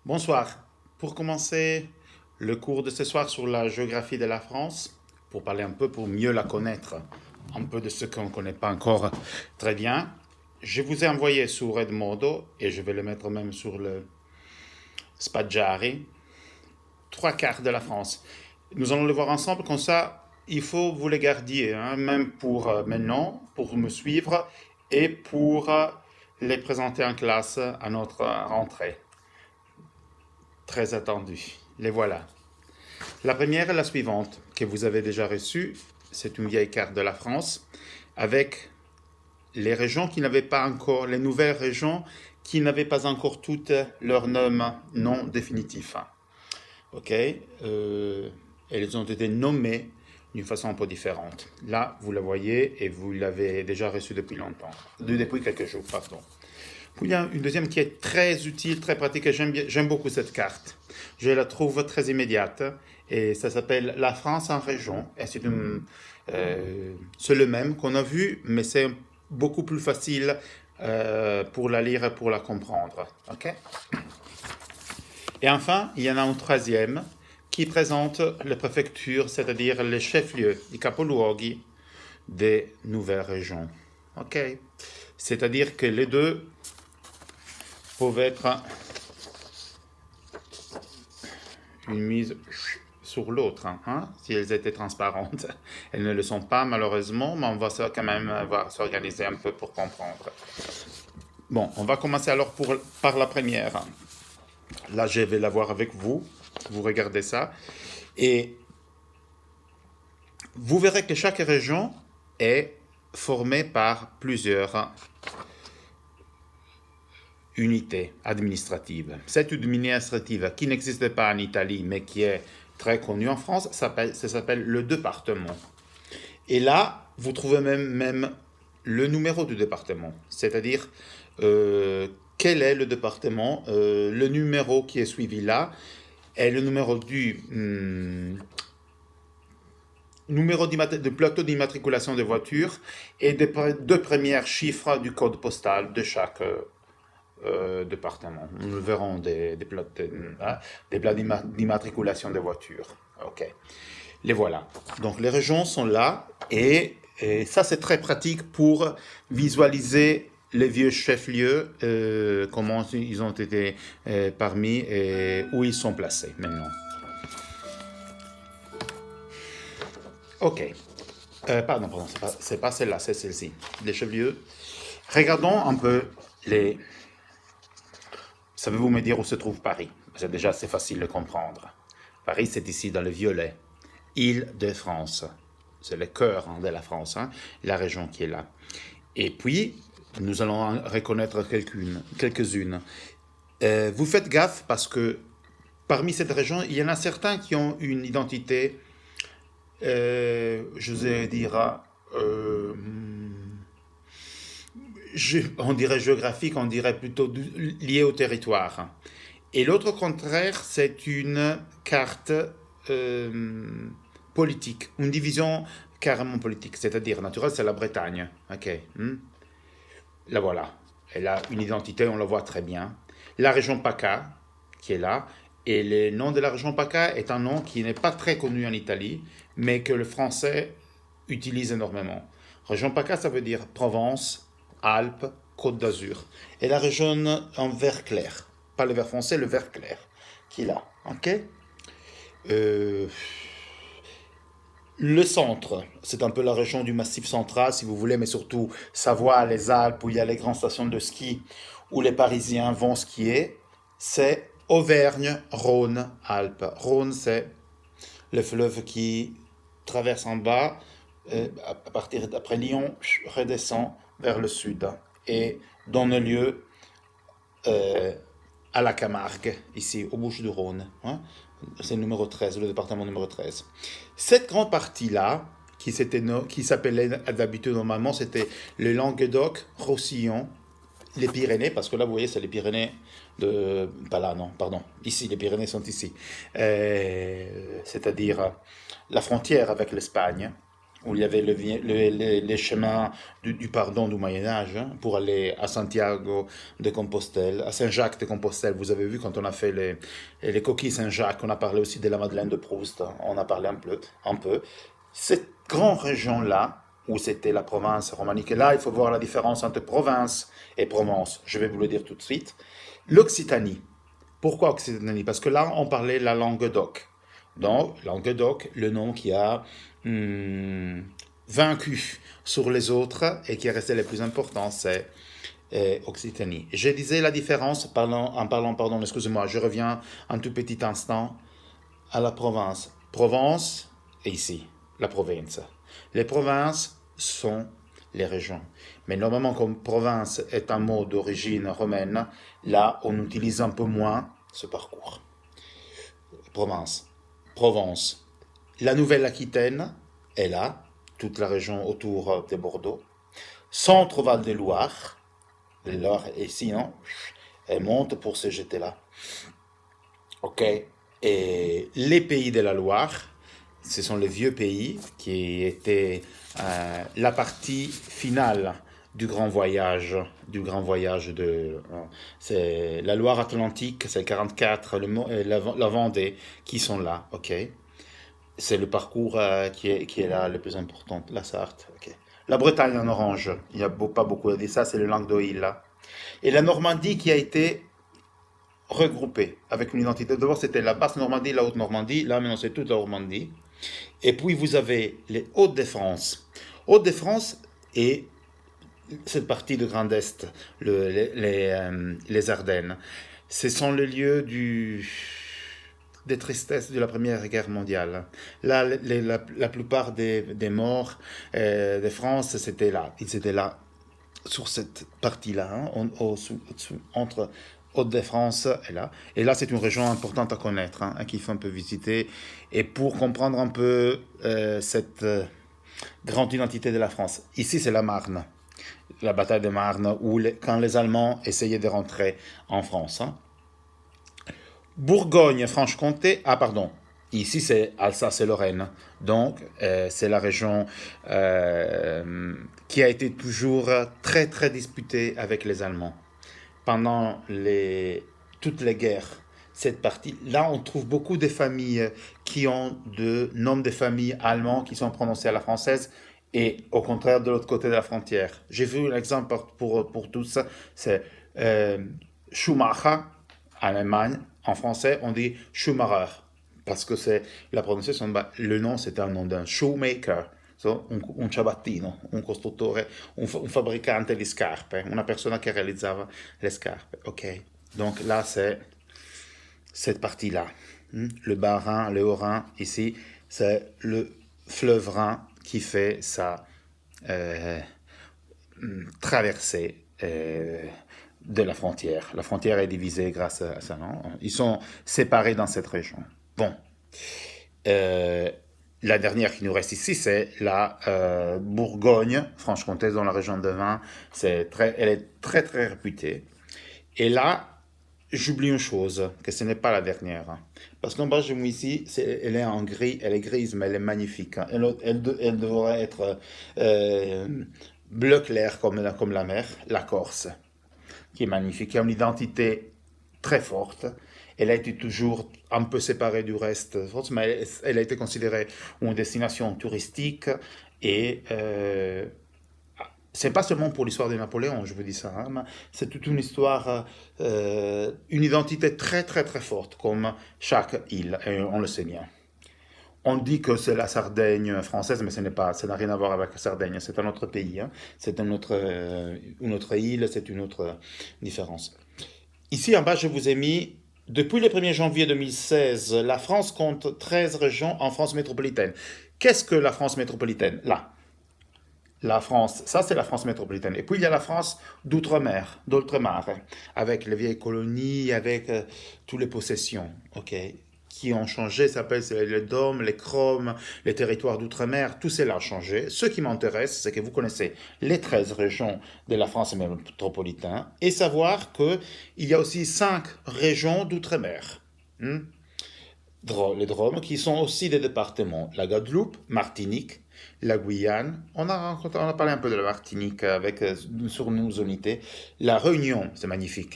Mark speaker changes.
Speaker 1: Bonsoir. Pour commencer le cours de ce soir sur la géographie de la France, pour parler un peu, pour mieux la connaître, un peu de ce qu'on ne connaît pas encore très bien, je vous ai envoyé sur Edmodo, et je vais le mettre même sur le Spaggiari, trois cartes de la France. Nous allons le voir ensemble, comme ça, il faut vous les garder, hein, même pour maintenant, pour me suivre, et pour les présenter en classe à notre rentrée. Très attendu. Les voilà. La première est la suivante, que vous avez déjà reçue. C'est une vieille carte de la France, avec les régions qui n'avaient pas encore, les nouvelles régions qui n'avaient pas encore toutes leur nom non définitif. Ok. Elles ont été nommées d'une façon un peu différente. Là, vous la voyez et vous l'avez déjà reçue depuis longtemps, depuis quelques jours, pardon. Il y a une deuxième qui est très utile, très pratique, et j'aime beaucoup cette carte. Je la trouve très immédiate, et ça s'appelle La France en région. Et c'est le même qu'on a vu, mais c'est beaucoup plus facile pour la lire et pour la comprendre. Ok. Et enfin, il y en a une troisième qui présente les préfectures, c'est-à-dire les chefs-lieux, i capoluoghi des nouvelles régions. Ok. C'est-à-dire que les deux peuvent être une mise sur l'autre, hein, si elles étaient transparentes. Elles ne le sont pas malheureusement, mais on va quand même s'organiser un peu pour comprendre. Bon, on va commencer alors par la première. Là, je vais la voir avec vous. Vous regardez ça. Et vous verrez que chaque région est formée par plusieurs unité administrative. Cette unité administrative qui n'existe pas en Italie, mais qui est très connue en France, ça s'appelle le département. Et là, vous trouvez même le numéro du département, c'est-à-dire quel est le département, le numéro qui est suivi là, est le numéro du plateau d'immatriculation des voitures et des deux premiers chiffres du code postal de chaque département. Nous verrons des plaques d'immatriculation des voitures. Ok. Les voilà. Donc les régions sont là et ça c'est très pratique pour visualiser les vieux chefs-lieux, comment ils ont été parmi et où ils sont placés maintenant. Ok. Pardon, c'est pas celle-là, c'est celle-ci. Les chefs-lieux. Regardons un peu les. Savez-vous me dire où se trouve Paris? C'est déjà assez facile de comprendre. Paris, c'est ici dans le violet. Île-de-France. C'est le cœur de la France, hein, la région qui est là. Et puis, nous allons en reconnaître quelques-unes. Vous faites gaffe parce que parmi cette région, il y en a certains qui ont une identité, je vais dire, on dirait géographique, on dirait plutôt lié au territoire. Et l'autre contraire, c'est une carte politique, une division carrément politique, c'est-à-dire naturelle, c'est la Bretagne. Ok. La voilà. Elle a une identité, on la voit très bien. La région PACA, qui est là, et le nom de la région PACA est un nom qui n'est pas très connu en Italie, mais que le français utilise énormément. Région PACA, ça veut dire Provence, Alpes, Côte d'Azur. Et la région en vert clair, pas le vert foncé, le vert clair, qui est là. Ok. Euh, Le centre, c'est un peu la région du Massif central, si vous voulez, mais surtout Savoie, les Alpes, où il y a les grandes stations de ski, où les Parisiens vont skier. C'est Auvergne, Rhône, Alpes. Rhône, c'est le fleuve qui traverse en bas, à partir d'après Lyon, redescend vers le sud et donne lieu euh, à la Camargue, ici, aux Bouches-du-Rhône, hein. C'est le numéro 13, le département numéro 13. Cette grande partie-là, qui s'appelait d'habitude normalement, c'était le Languedoc, Roussillon, les Pyrénées, parce que là, vous voyez, c'est les Pyrénées de. Pas là, non, pardon. Ici, les Pyrénées sont ici. C'est-à-dire la frontière avec l'Espagne. où il y avait les chemins du pardon du Moyen-Âge, hein, pour aller à Santiago de Compostelle, à Saint-Jacques de Compostelle. Vous avez vu quand on a fait les coquilles Saint-Jacques, on a parlé aussi de la Madeleine de Proust, hein, on a parlé un peu. Cette grande région-là, où c'était la province romanique, et là, il faut voir la différence entre province et Provence. Je vais vous le dire tout de suite. L'Occitanie. Pourquoi Occitanie? Parce que là, on parlait la langue d'oc. Donc, Languedoc, le nom qui a vaincu sur les autres et qui est resté le plus important, c'est Occitanie. Je disais la différence en parlant, pardon, excusez-moi, je reviens un tout petit instant à la province. Provence et ici, la province. Les provinces sont les régions. Mais normalement, comme province est un mot d'origine romaine, là, on utilise un peu moins ce parcours. Province. Provence. La Nouvelle-Aquitaine est là, toute la région autour de Bordeaux. Centre-Val de Loire, Loire et sinon, elle monte pour se jeter là. Ok. Et les pays de la Loire, ce sont les vieux pays qui étaient la partie finale du grand voyage c'est la Loire Atlantique, c'est le 44, la Vendée qui sont là, ok. C'est le parcours qui est là le plus important, la Sarthe, ok. La Bretagne en orange, il n'y a pas beaucoup à dire ça, c'est le Languedoc là. Et la Normandie qui a été regroupée avec une identité. D'abord c'était la basse Normandie, la haute Normandie, là maintenant c'est toute la Normandie. Et puis vous avez les Hauts-de-France. Hauts-de-France et cette partie de Grand Est, les Ardennes. Ce sont les lieux des tristesses de la Première Guerre mondiale. Là, la plupart des morts de France, c'était là. Ils étaient là, sur cette partie-là, hein, entre Hauts-de-France et là. Et là, c'est une région importante à connaître, hein, qu'il faut un peu visiter. Et pour comprendre un peu cette grande identité de la France. Ici, c'est la Marne, la bataille de Marne, quand les Allemands essayaient de rentrer en France. Hein. Bourgogne-Franche-Comté, ah pardon, ici c'est Alsace et Lorraine, donc c'est la région qui a été toujours très très disputée avec les Allemands. Pendant toutes les guerres, cette partie, là on trouve beaucoup de familles qui ont de noms de familles allemands qui sont prononcés à la française, et au contraire de l'autre côté de la frontière. J'ai vu l'exemple pour tous, c'est Schumacher en Allemagne. En français, on dit Schumacher, parce que c'est la prononciation, le nom c'était un nom d'un shoemaker, un ciabattino, un costruttore, un fabbricante di scarpe, una persona che realizzava le scarpe. Ok, donc là c'est cette partie-là. Le Bas-Rhin, le Haut-Rhin, ici, c'est le fleuve Rhin qui fait sa traversée de la frontière. La frontière est divisée grâce à ça, non? Ils sont séparés dans cette région. Bon. La dernière qui nous reste ici, c'est la Bourgogne, Franche-Comté, dans la région de vin. Elle est très très réputée. Et là, j'oublie une chose, que ce n'est pas la dernière. Hein. Parce qu'en bas, je me ici, elle est en gris, elle est grise, mais elle est magnifique. Hein. Elle devrait être bleu clair comme la mer, la Corse, qui est magnifique, qui a une identité très forte. Elle a été toujours un peu séparée du reste, mais elle a été considérée une destination touristique et c'est pas seulement pour l'histoire de Napoléon, je vous dis ça, hein, mais c'est toute une histoire, une identité très très très forte, comme chaque île, et on le sait bien. On dit que c'est la Sardaigne française, mais ça n'a rien à voir avec la Sardaigne, c'est un autre pays, hein, c'est une autre île, c'est une autre différence. Ici en bas, je vous ai mis, depuis le 1er janvier 2016, la France compte 13 régions en France métropolitaine. Qu'est-ce que la France métropolitaine? Là. La France, ça c'est la France métropolitaine. Et puis il y a la France d'outre-mer, avec les vieilles colonies, avec toutes les possessions, ok, qui ont changé, ça s'appelle les DOM, les CROM, les territoires d'outre-mer, tout cela a changé. Ce qui m'intéresse, c'est que vous connaissez les 13 régions de la France métropolitaine et savoir qu'il y a aussi 5 régions d'outre-mer. Les DROM, qui sont aussi des départements, la Guadeloupe, Martinique, La Guyane, on a parlé un peu de la Martinique avec, sur nos unités. La Réunion, c'est magnifique.